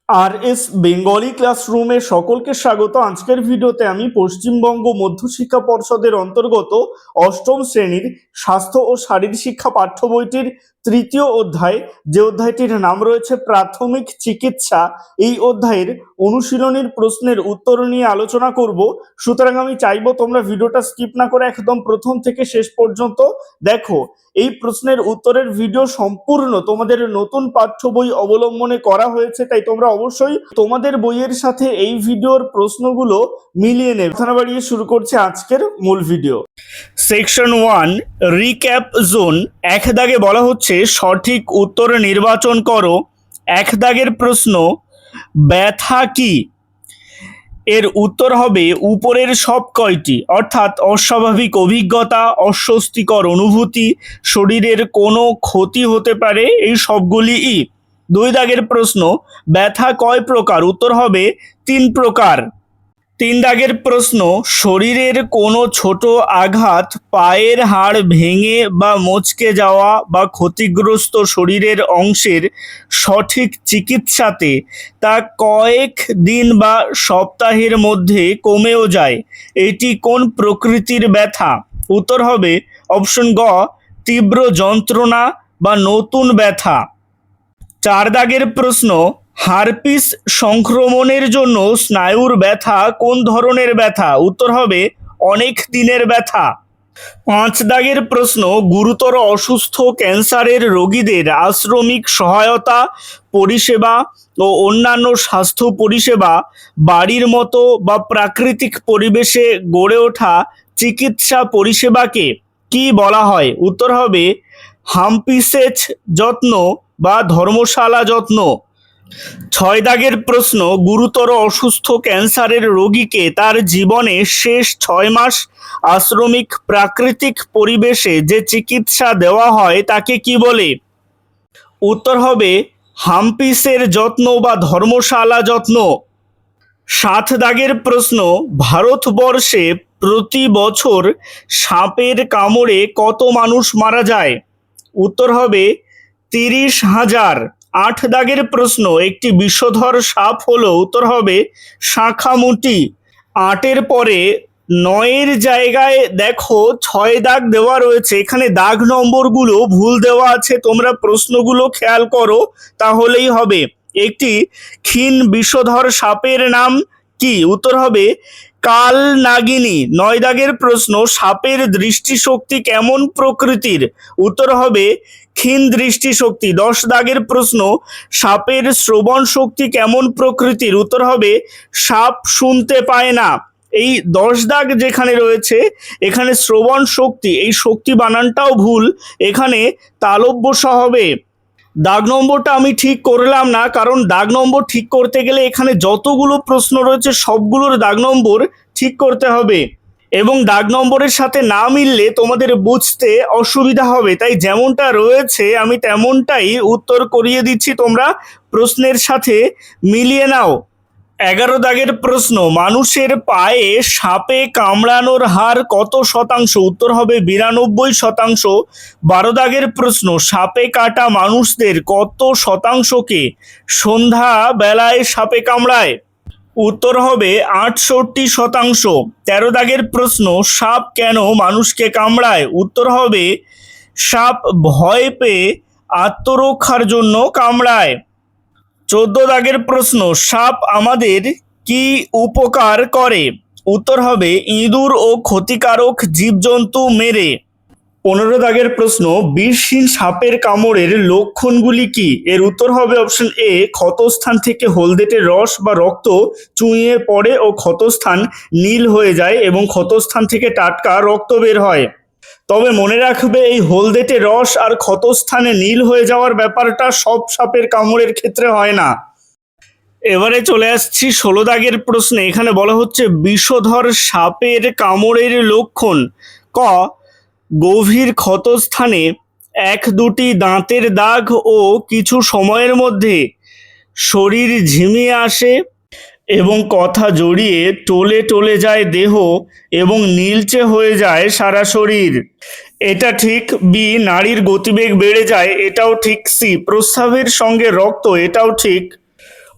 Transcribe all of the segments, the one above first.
আর S Bengali ক্লাসরুমে সকলকে স্বাগত। আজকের ভিডিওতে আমি পশ্চিমবঙ্গ মধ্যশিক্ষা পর্ষদের অন্তর্গত অষ্টম শ্রেণীর স্বাস্থ্য ও শারীর শিক্ষা পাঠ্য বইটির তৃতীয় অধ্যায়, যে অধ্যায়টির নাম রয়েছে প্রাথমিক চিকিৎসা, এই অধ্যায়ের অনুশীলনীর প্রশ্নের উত্তর নিয়ে আলোচনা করব। সুতরাং আমি চাইবো তোমরা ভিডিওটা স্কিপ না করে একদম প্রথম থেকে শেষ পর্যন্ত দেখো। এই প্রশ্নের উত্তরের ভিডিও সম্পূর্ণ তোমাদের নতুন পাঠ্য বই অবলম্বনে করা হয়েছে, তাই তোমরা অবশ্যই তোমাদের বইয়ের সাথে এই ভিডিওর প্রশ্নগুলো মিলিয়ে নেবে। কথা না বাড়িয়ে শুরু করছে আজকের মূল ভিডিও। Section 1 recap zone. এক দাগে বলা হচ্ছে সঠিক উত্তর নির্বাচন করো। এক দাগের প্রশ্ন, ব্যথা কি? এর উত্তর হবে উপরের সব কয়টি, অর্থাৎ অস্বাভাবিক অভিজ্ঞতা, অস্বস্তিকর অনুভূতি, শরীরের কোনো ক্ষতি হতে পারে, এই সবগুলিই। দুই দাগের প্রশ্ন, ব্যথা কয় প্রকার? উত্তর হবে 3 প্রকার। 3 দাগের প্রশ্ন, শরীরের কোনো ছোট আঘাত, পায়ের হাড় ভেঙে বা মচকে যাওয়া বা ক্ষতিগ্রস্ত শরীরের অংশের সঠিক চিকিৎসাতে তা কয়েক দিন বা সপ্তাহের মধ্যে কমেও যায়, এটি কোন প্রকৃতির ব্যথা? উত্তর হবে অপশন গ, তীব্র যন্ত্রণা বা নতুন ব্যথা। 4 দাগের প্রশ্ন, হারপিস সংক্রমণের জন্য স্নায়ুর ব্যথা কোন ধরনের ব্যথা? উত্তর হবে অনেক দিনের ব্যথা। 5 দাগের প্রশ্ন, গুরুতর অসুস্থ ক্যান্সারের রোগীদের আশ্রমিক সহায়তা পরিষেবা ও অন্যান্য স্বাস্থ্য পরিষেবা বাড়ির মতো বা প্রাকৃতিক পরিবেশে গড়ে ওঠা চিকিৎসা পরিষেবাকে কি বলা হয়? উত্তর হবে হাম্পিসেচ যত্ন বা ধর্মশালা যত্ন। 6 দাগের প্রশ্ন, গুরুতর অসুস্থ ক্যান্সারের রোগীকে তার জীবনের শেষ 6 মাস আশ্রমিক প্রাকৃতিক পরিবেশে যে চিকিৎসা দেওয়া হয় তাকে কি বলে? উত্তর হবে হাম্পিসের যত্ন বা ধর্মশালা যত্ন। 7 দাগের প্রশ্ন, ভারতবর্ষে প্রতি বছর সাপের কামড়ে কত মানুষ মারা যায়? উত্তর হবে 30,000। 8 দাগের প্রশ্ন, একটি বিষধর সাপ হলো? উত্তর হবে শাঁখামুটি। 8-এর পরে 9-এর জায়গায় দেখো 6 দাগ দেওয়া রয়েছে, এখানে দাগ নম্বরগুলো ভুল দেওয়া আছে, তোমরা প্রশ্নগুলো খেয়াল করো তাহলেই হবে। একটি ক্ষীণ বিষধর সাপের নাম কি? উত্তর হবে কাল নাগিনী। 9 দাগের প্রশ্ন, সাপের দৃষ্টিশক্তি কেমন প্রকৃতির? উত্তর হবে ক্ষীণ দৃষ্টিশক্তি। 10 দাগের প্রশ্ন, সাপের শ্রবণ শক্তি কেমন প্রকৃতির? উত্তর হবে সাপ শুনতে পায় না। এই 10 দাগ যেখানে রয়েছে এখানে শ্রবণ শক্তি, এই শক্তি বানানটাও ভুল, এখানে তালব্য স হবে। দাগ নম্বরটা আমি ঠিক করলাম না, কারণ দাগ নম্বর ঠিক করতে গেলে এখানে যতগুলো প্রশ্ন রয়েছে সবগুলোর দাগ নম্বর ঠিক করতে হবে, এবং দাগ নম্বরের সাথে না মিললে তোমাদের বুঝতে অসুবিধা হবে, তাই যেমনটা রয়েছে আমি তেমনটাই উত্তর করিয়ে দিচ্ছি, তোমরা প্রশ্নের সাথে মিলিয়ে নাও। 11 দাগের প্রশ্ন, মানুষের পায়ে সাপে কামড়ানোর হার কত শতাংশ? উত্তর হবে 92%। 12 দাগের প্রশ্ন, সাপে কাটা মানুষদের কত শতাংশকে সন্ধ্যা বেলায় সাপে কামড়ায়? উত্তর হবে 68%। 13 দাগের প্রশ্ন, সাপ কেন মানুষকে কামড়ায়? উত্তর হবে সাপ ভয় পেয়ে আত্মরক্ষার জন্য কামড়ায়। 14 দাগের প্রশ্ন, সাপ আমাদের কি উপকার করে? উত্তর হবে ইঁদুর ও ক্ষতিকারক জীবজন্তু মেরে। 15 দাগের প্রশ্ন, বিষহীন সাপের কামড়ের লক্ষণগুলি কি? এর উত্তর হবে অপশন এ, ক্ষতস্থান থেকে হলদেটে রস বা রক্ত চুইয়ে পড়ে ও ক্ষতস্থান নীল হয়ে যায় এবং ক্ষতস্থান থেকে টাটকা রক্ত বের হয়। তবে মনে রাখবে এই হলদেটে রস আর ক্ষতস্থানে নীল হয়ে যাওয়ার ব্যাপারটা সব সাপের কামড়ের ক্ষেত্রে হয় না। এবারে চলে আসছি 16 দাগের প্রশ্নে। এখানে বলা হচ্ছে বিষধর সাপের কামড়ের লক্ষণ। ক, গভীর ক্ষতস্থানে 1-2টি দাঁতের দাগ ও কিছু সময়ের মধ্যে শরীর ঝিমিয়ে আসে এবং কথা জড়িয়ে টলে টলে যায় দেহ এবং নীলচে হয়ে যায় সারা শরীর, এটা ঠিক। বি, নাড়ির গতিবেগ বেড়ে যায়, এটাও ঠিক। সি, প্রস্রাবের সঙ্গে রক্ত, এটাও ঠিক।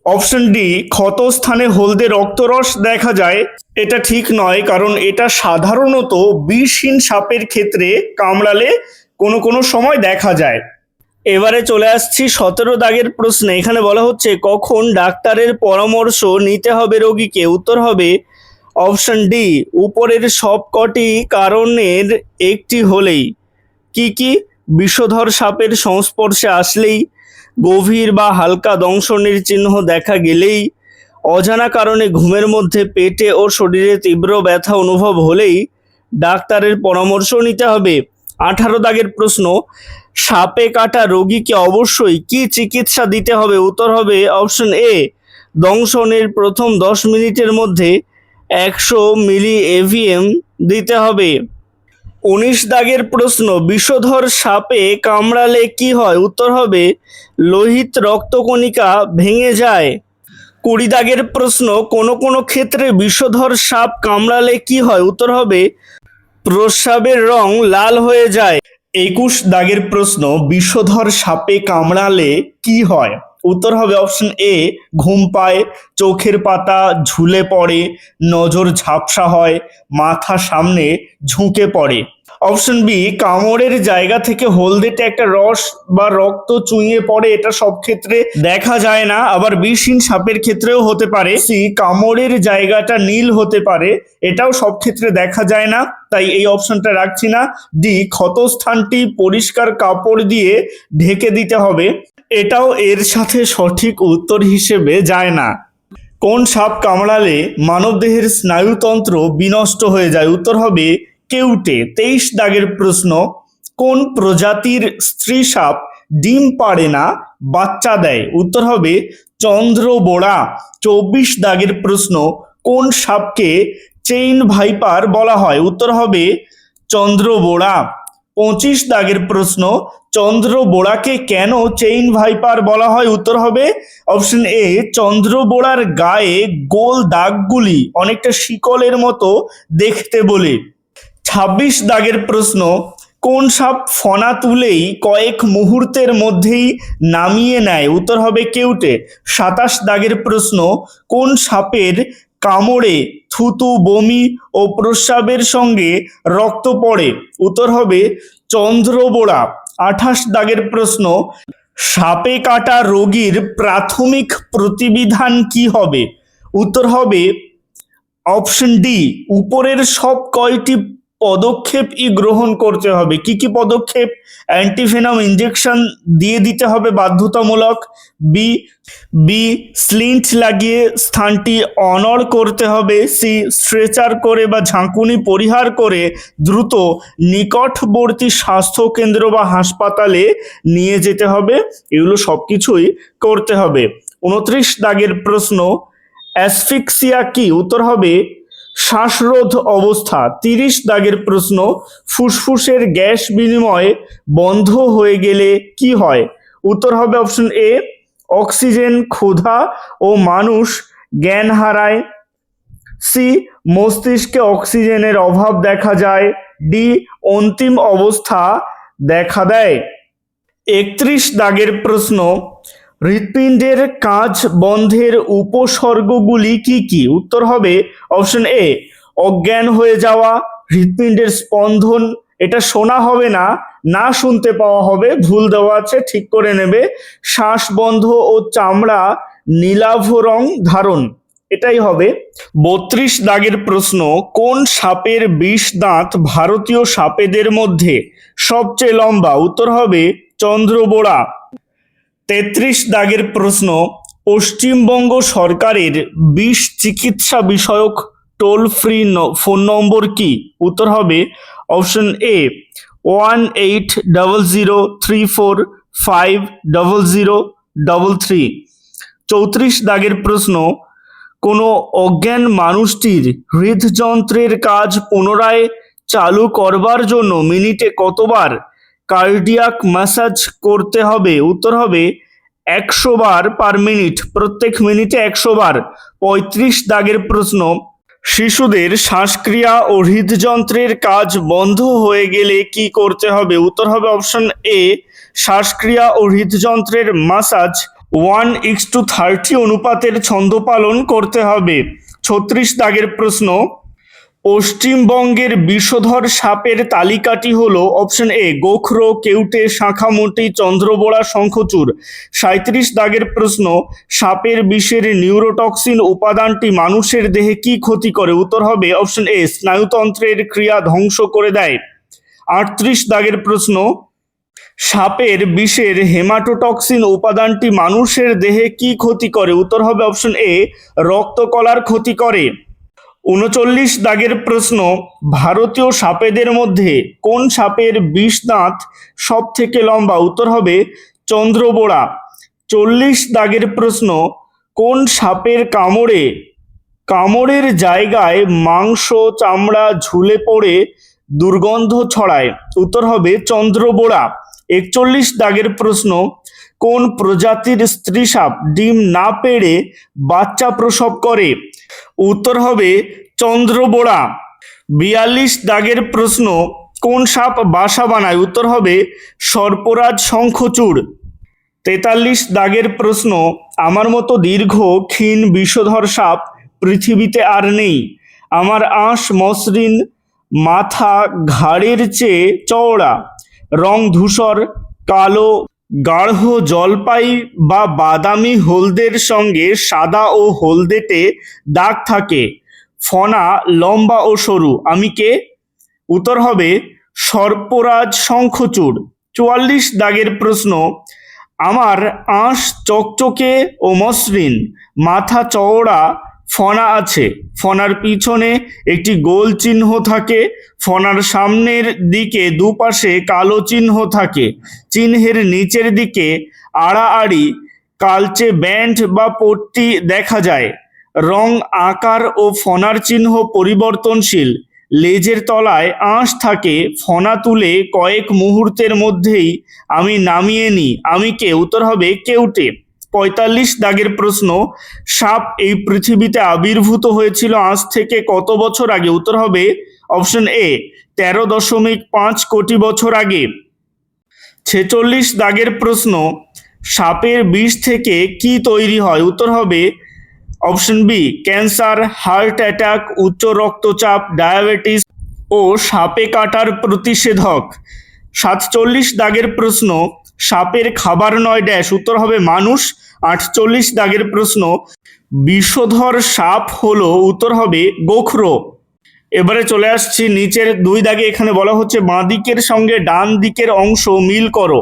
অপশন ডি, ক্ষতস্থানে হলদে রক্তরস দেখা যায়। এটা ঠিক নয়, কারণ এটা সাধারণত বিষহীন সাপের ক্ষেত্রে কামড়ালে কোনো কোনো সময় দেখা যায়। এবারে চলে আসছি 17 দাগের প্রশ্নে। এখানে বলা হচ্ছে কখন ডাক্তারের পরামর্শ নিতে হবে রোগীকে। উত্তর হবে অপশন ডি, উপরের সবকটি কারণের একটি হলেই। কি কি? বিষধর সাপের সংস্পর্শে আসলেই, গভীর বা হালকা দংশনের চিহ্ন দেখা গেলেই, অজানা কারণে ঘুমের মধ্যে পেটে ও শরীরে তীব্র ব্যথা অনুভব হলেই ডাক্তারের পরামর্শ নিতে হবে। 18 দাগের প্রশ্ন, সাপে কাটা রোগীকে অবশ্যই কি চিকিৎসা দিতে হবে। উত্তর হবে অপশন এ, দংশনের প্রথম 10 মিনিটের মধ্যে 100 মিলি এভিএম দিতে হবে। 19 দাগের প্রশ্ন, বিষধর সাপে কামড়ালে কি হয়। উত্তর হবে লোহিত রক্তকণিকা ভেঙে যায়। 20 দাগের প্রশ্ন, কোনো কোনো ক্ষেত্রে বিষধর সাপ কামড়ালে কি হয়। উত্তর হবে প্রস্রাবের রং লাল হয়ে যায়। 21 দাগের প্রশ্ন, বিষধর সাপে কামড়ালে কি হয়। উত্তর হবে অপশন এ, ঘুম পায়, চোখের পাতা ঝুলে পড়ে, নজর ঝাপসা হয়, মাথা সামনে ঝুঁকে পড়ে। অপশন বি, কামড়ের জায়গা থেকে হলদেটে একটা রস বা রক্ত চুইয়ে পড়ে, এটা সব ক্ষেত্রে দেখা যায় না, আবার বিষহীন সাপের ক্ষেত্রেও হতে পারে। সি, কামড়ের জায়গাটা নীল হতে পারে, এটাও সব ক্ষেত্রে দেখা যায় না, তাই এই অপশনটা রাখছি না। ডি, ক্ষতস্থানটি পরিষ্কার কাপড় দিয়ে ঢেকে দিতে হবে, এটাও এর সাথে সঠিক উত্তর হিসেবে যায় না। কোন সাপ কামড়ালে মানবদেহের স্নায়ুতন্ত্র বিনষ্ট হয়ে যায়। উত্তর হবে কেউটে। 23 দাগের প্রশ্ন, কোন প্রজাতির স্ত্রী সাপ ডিম পাড়ে না, বাচ্চা দেয়। উত্তর হবে চন্দ্রবোড়া। 24 দাগের প্রশ্ন, কোন সাপকে চেইন ভাইপার বলা হয়। উত্তর হবে চন্দ্রবোড়া। 25 দাগের প্রশ্ন, চন্দ্রবোড়াকে কেন চেইন ভাইপার বলা হয়। উত্তর হবে অপশন এ, চন্দ্রবোড়ার গায়ে গোল দাগগুলি অনেকটা শিকলের মতো দেখতে বলে। 26 দাগের প্রশ্ন, কোন সাপ ফনা তুলেই কয়েক মুহূর্তের মধ্যেই নামিয়ে নেয়। উত্তর হবে কেউটে। 27 দাগের প্রশ্ন, কোন সাপের কামড়ে থুতু, বমি ও প্রস্রাবের সঙ্গে রক্ত পড়ে। উত্তর হবে চন্দ্রবোড়া। 28 দাগের প্রশ্ন, সাপে কাটা রোগীর প্রাথমিক প্রতিবিধান কি হবে। উত্তর হবে অপশন ডি, উপরের সব কয়টি পদক্ষেপই গ্রহণ করতে হবে। কি কি পদক্ষেপ? অ্যান্টিভেনম ইঞ্জেকশন দিয়ে দিতে হবে বাধ্যতামূলক। বি বি স্লিন্ট লাগিয়ে স্থানটি অনড় করতে হবে। সি, স্ট্রেচার করে বা ঝাঁকুনি পরিহার করে দ্রুত নিকটবর্তী স্বাস্থ্য কেন্দ্র বা হাসপাতালে নিয়ে যেতে হবে। এগুলো সব কিছুই করতে হবে। 29 দাগের প্রশ্ন, অ্যাসফিক্সিয়া কি। উত্তর হবে শ্বাসরোধ অবস্থা। 30 দাগের প্রশ্ন, ফুসফুসের গ্যাস বিনিময় বন্ধ হয়ে গেলে কি হয়। উত্তর হবে অপশন এ, অক্সিজেন ক্ষুধা ও মানুষ জ্ঞান হারায়। সি, মস্তিষ্কে অক্সিজেনের অভাব দেখা যায়। ডি, অন্তিম অবস্থা দেখা দেয়। 31 দাগের প্রশ্ন, হৃৎপিণ্ডের কাজ বন্ধের উপসর্গগুলি কি কি। উত্তর হবে অপশন এ, অজ্ঞান হয়ে যাওয়া, হৃৎপিণ্ডের স্পন্দন, এটা শোনা হবে না, না শুনতে পাওয়া হবে, ভুল দেওয়া আছে, ঠিক করে নেবে। শ্বাস বন্ধ ও চামড়া নীলাভ রং ধারণ, এটাই হবে। 32 দাগের প্রশ্ন, কোন সাপের বিষ দাঁত ভারতীয় সাপেদের মধ্যে সবচেয়ে লম্বা। উত্তর হবে চন্দ্রবোড়া। 33 দাগের প্রশ্ন, পশ্চিমবঙ্গ সরকারের বিষ চিকিৎসা বিষয়ক টোল ফ্রি ফোন নম্বর কি। উত্তর হবে অপশন এ, 180034500033। 34 দাগের প্রশ্ন, কোনো অজ্ঞান মানুষটির হৃদযন্ত্রের কাজ পুনরায় চালু করবার জন্য মিনিটে কতবার কার্ডিয়াক ম্যাসাজ করতে হবে। উত্তর হবে 100 বার পার মিনিট, প্রত্যেক মিনিটে 100 বার। 35 দাগের প্রশ্ন, শিশুদের শ্বাসক্রিয়া ও হৃদযন্ত্রের কাজ বন্ধ হয়ে গেলে কি করতে হবে। উত্তর হবে অপশন এ, শ্বাসক্রিয়া ও হৃদযন্ত্রের ম্যাসাজ 1:30 অনুপাতের ছন্দ পালন করতে হবে। 36 দাগের প্রশ্ন, পশ্চিমবঙ্গের বিষধর সাপের তালিকাটি হলো অপশন এ গোখরো, কেউটে, শাঁখামতি, চন্দ্রবোড়া, শঙ্খচূড়। 37 দাগের প্রশ্ন, সাপের বিষের নিউরোটক্সিন উপাদানটি মানুষের দেহে কি ক্ষতি করে? উত্তর হবে অপশন এ স্নায়ুতন্ত্রের ক্রিয়া ধ্বংস করে দেয়। 38 দাগের প্রশ্ন, সাপের বিষের হেমাটোটক্সিন উপাদানটি মানুষের দেহে কি ক্ষতি করে? উত্তর হবে অপশন এ রক্তকলার ক্ষতি করে। 39 দাগের প্রশ্ন, ভারতীয় সাপেদের মধ্যে কোন সাপের বিষ দাঁত সব থেকে লম্বা? উত্তর হবে চন্দ্রবোড়া। 40 দাগের প্রশ্ন, কোন সাপের কামড়ের জায়গায় মাংস চামড়া ঝুলে পড়ে দুর্গন্ধ ছড়ায়? উত্তর হবে চন্দ্রবোড়া। 41 দাগের প্রশ্ন, কোন প্রজাতির স্ত্রী সাপ ডিম না পেড়ে বাচ্চা প্রসব করে? উত্তর হবে চন্দ্রবোড়া। 42 দাগের প্রশ্ন, কোন সাপ বাসা বানায়? উত্তর হবে সর্পরাজ শঙ্খচূড়। 43 দাগের প্রশ্ন, আমার মতো দীর্ঘ ক্ষীণ বিষধর সাপ পৃথিবীতে আর নেই। আমার আঁশ মসৃণ, মাথা ঘাড়ের চেয়ে চওড়া, রং ধূসর, কালো, গাঢ় জলপাই বা বাদামি হলদের সঙ্গে সাদা ও হলদেটে দাগ থাকে, ফনা লম্বা ও সরু। আমি কে? উত্তর হবে সর্পরাজ শঙ্খচূড়। 44 দাগের প্রশ্ন, আমার আঁশ চকচকে ও মসৃণ, মাথা চওড়া, ফনা আছে, ফনার পিছনে একটি গোল চিহ্ন থাকে, ফনার সামনের দিকে দুপাশে কালো চিহ্ন থাকে, চিহ্নের নিচের দিকে আড়াআড়ি কালচে ব্যান্ড বা পট্টি দেখা যায়, রং আকার ও ফনার চিহ্ন পরিবর্তনশীল, লেজের তলায় আঁশ থাকে, ফনা তুলে কয়েক মুহূর্তের মধ্যেই আমি নামিয়ে নিই। আমি কে? উত্তর হবে কেউটে। 45 দাগের প্রশ্ন, সাপ এই পৃথিবীতে আবির্ভূত হয়েছিল আজ থেকে কত বছর আগে? উত্তর হবে অপশন এ 13.5 কোটি বছর আগে। 46 দাগের প্রশ্ন, সাপের বিষ থেকে কি তৈরি হয়? উত্তর হবে option B cancer, heart attack, উচ্চ রক্তচাপ, ডায়াবেটিস ও সাপে কাটার প্রতিষেধক। 47 দাগের প্রশ্ন, সাপের খাবার নয় ড্যাশ। উত্তর হবে মানুষ। 48 দাগের প্রশ্ন, বিষধর সাপ হলো? উত্তর হবে গোখরো। এবারে চলে আসছি নিচের 2 দাগে। এখানে বলা হচ্ছে বাঁ দিকের সঙ্গে ডান দিকের অংশ মিল করো।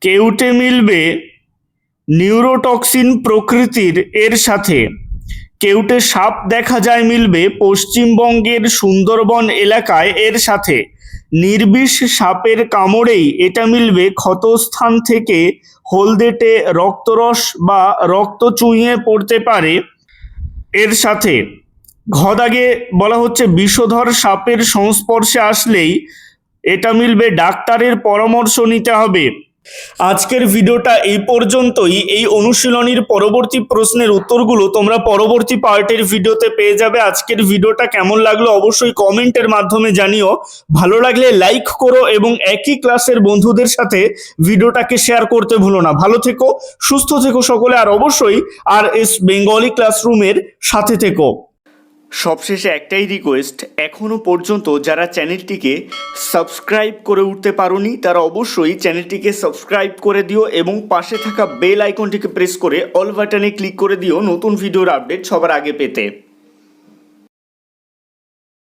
কেউটে মিলবে নিউরোটক্সিন প্রকৃতির এর সাথে। কেউটে সাপ দেখা যায় মিলবে পশ্চিমবঙ্গের সুন্দরবন এলাকায় এর সাথে। নির্বিষ সাপের কামড়েই এটা মিলবে ক্ষতস্থান থেকে হলদেটে রক্তরস বা রক্ত চুইয়ে পড়তে পারে এর সাথে। ঘ দাগে বলা হচ্ছে বিষধর সাপের সংস্পর্শে আসলেই এটা মিলবে ডাক্তারের পরামর্শ নিতে হবে। আজকের ভিডিওটা এই পর্যন্তই। এই অনুশীলনীর পরবর্তী প্রশ্নের উত্তরগুলো তোমরা পরবর্তী পার্টের ভিডিওতে পেয়ে যাবে। আজকের ভিডিওটা কেমন লাগলো অবশ্যই কমেন্টের মাধ্যমে জানিও। ভালো লাগলে লাইক করো এবং একই ক্লাসের বন্ধুদের সাথে ভিডিওটাকে শেয়ার করতে ভুলো না। ভালো থেকো, সুস্থ থেকো সকলে, আর অবশ্যই RS বেঙ্গলি ক্লাসরুমের সাথে থেকো। সবশেষে একটাই রিকোয়েস্ট, এখনও পর্যন্ত যারা চ্যানেলটিকে সাবস্ক্রাইব করে উঠতে পারোনি তারা অবশ্যই চ্যানেলটিকে সাবস্ক্রাইব করে দিও এবং পাশে থাকা বেল আইকনটিকে প্রেস করে অল বাটনে ক্লিক করে দিও নতুন ভিডিওর আপডেট সবার আগে পেতে।